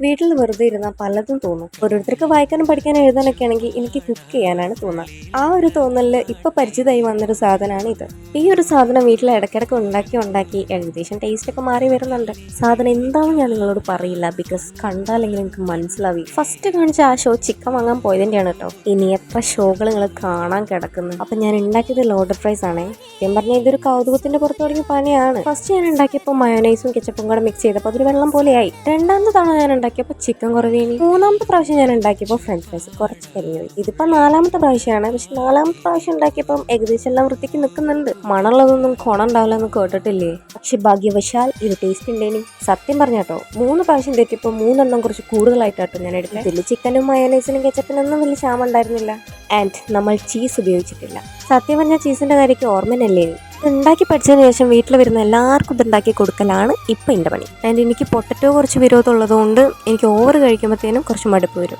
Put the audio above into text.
വീട്ടിൽ വെറുതെ ഇരുന്നാൽ പലതും തോന്നും. ഓരോരുത്തർക്ക് വായിക്കാനും പഠിക്കാനും എഴുതാനൊക്കെ ആണെങ്കിൽ എനിക്ക് കുക്ക് ചെയ്യാനാണ് തോന്നുക. ആ ഒരു തോന്നലിൽ ഇപ്പൊ പരിചിതമായി വന്നൊരു സാധനമാണ് ഇത്. ഈ ഒരു സാധനം വീട്ടിൽ ഇടയ്ക്കിടയ്ക്ക് ഉണ്ടാക്കി ഏകദേശം ടേസ്റ്റ് ഒക്കെ മാറി വരുന്നുണ്ട്. സാധനം എന്താണെന്ന് ഞാൻ നിങ്ങളോട് പറയില്ല, ബിക്കോസ് കണ്ടാലെങ്കിലും എനിക്ക് മനസ്സിലാവി. ഫസ്റ്റ് കാണിച്ച ആ ഷോ ചിക്കൻ വാങ്ങാൻ പോയതിൻ്റെയാണ് കേട്ടോ. ഇനി എത്ര ഷോകൾ നിങ്ങൾ കാണാൻ കിടക്കുന്നു. അപ്പൊ ഞാൻ ഉണ്ടാക്കിയത് ലോഡഡ് ഫ്രൈസ് ആണേ. ഞാൻ പറഞ്ഞ ഇതൊരു കൗതുകത്തിന്റെ പുറത്ത് തുടങ്ങിയ പണിയാണ്. ഫസ്റ്റ് ഞാൻ ഉണ്ടാക്കിയപ്പോൾ മയോനൈസും കെച്ചപ്പും കൂടെ മിക്സ് ചെയ്തപ്പോൾ അതൊരു വെള്ളം പോലെയായി. രണ്ടാമത്തെ തവണ ഞാൻ ഉണ്ടാക്കിയപ്പോൾ ചിക്കൻ കുറവേനി. മൂന്നാമത്തെ പ്രാവശ്യം ഞാൻ ഉണ്ടാക്കിയപ്പോൾ ഫ്രഞ്ച് ഫ്രൈസ് കുറച്ച് കരിഞ്ഞു. ഇതിപ്പോ നാലാമത്തെ പ്രാവശ്യമാണ്. പക്ഷെ നാലാമത്തെ പ്രാവശ്യം ഉണ്ടാക്കിയപ്പോൾ ഏകദേശം എല്ലാം വൃത്തിക്ക് നിൽക്കുന്നുണ്ട്. മണമുള്ളതൊന്നും ഗുണം ഉണ്ടാവില്ല എന്ന് കേട്ടിട്ടില്ലേ? പക്ഷെ ഭാഗ്യവശാൽ ഇത് ടേസ്റ്റ് ഉണ്ടേനി. സത്യം പറഞ്ഞാട്ടോ, 3 പ്രാവശ്യം തെറ്റിയപ്പോൾ 3 കുറച്ച് കൂടുതലായിട്ടാട്ടോ ഞാൻ എടുത്തത്. ഇതിൽ ചിക്കനും മയോനൈസിനും കെച്ചപ്പിനൊന്നും വലിയ ക്ഷാമം ഉണ്ടായിരുന്നില്ല. ആൻഡ് നമ്മൾ ചീസ് ഉപയോഗിച്ചിട്ടില്ല. സത്യം പറഞ്ഞാൽ ചീസിന്റെ കാര്യമൊക്കെ ഓർമ്മനല്ലേ. ഉണ്ടാക്കി പഠിച്ചതിന് ശേഷം വീട്ടിൽ വരുന്ന എല്ലാവർക്കും ഇതുണ്ടാക്കി കൊടുക്കലാണ് ഇപ്പം എൻ്റെ പണി. ആൻഡ് എനിക്ക് പൊട്ടറ്റോ കുറച്ച് വിരോധം ഉള്ളതുകൊണ്ട് എനിക്ക് ഓവർ കഴിക്കുമ്പോഴത്തേനും കുറച്ച് മടുപ്പ് വരും.